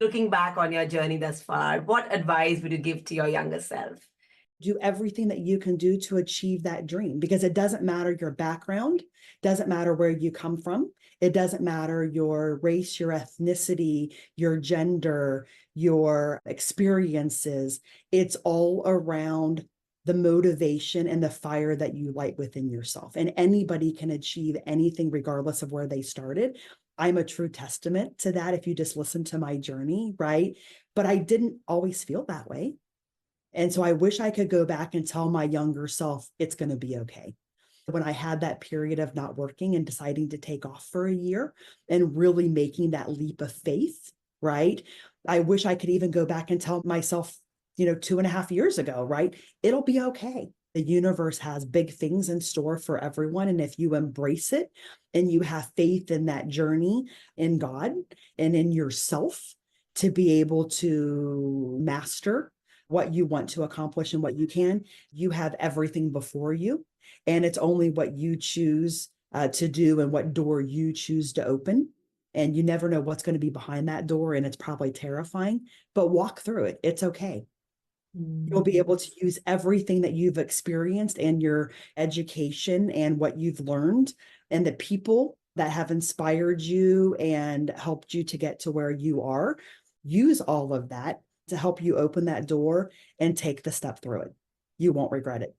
Looking back on your journey thus far, what advice would you give to your younger self? Do everything that you can do to achieve that dream, because it doesn't matter your background, doesn't matter where you come from, it doesn't matter your race, your ethnicity, your gender, your experiences. It's all around the motivation and the fire that you light within yourself, and anybody can achieve anything regardless of where they started. I'm a true testament to that if you just listen to my journey, right? But I didn't always feel that way. And so I wish I could go back and tell my younger self, it's going to be okay. When I had that period of not working and deciding to take off for a year and really making that leap of faith, right? I wish I could even go back and tell myself, 2.5 years ago, right? It'll be okay. The universe has big things in store for everyone. And if you embrace it and you have faith in that journey in God and in yourself to be able to master what you want to accomplish and what you can, you have everything before you. And it's only what you choose to do and what door you choose to open. And you never know what's going to be behind that door. And it's probably terrifying, but walk through it. It's okay. You'll be able to use everything that you've experienced and your education and what you've learned and the people that have inspired you and helped you to get to where you are. Use all of that to help you open that door and take the step through it. You won't regret it.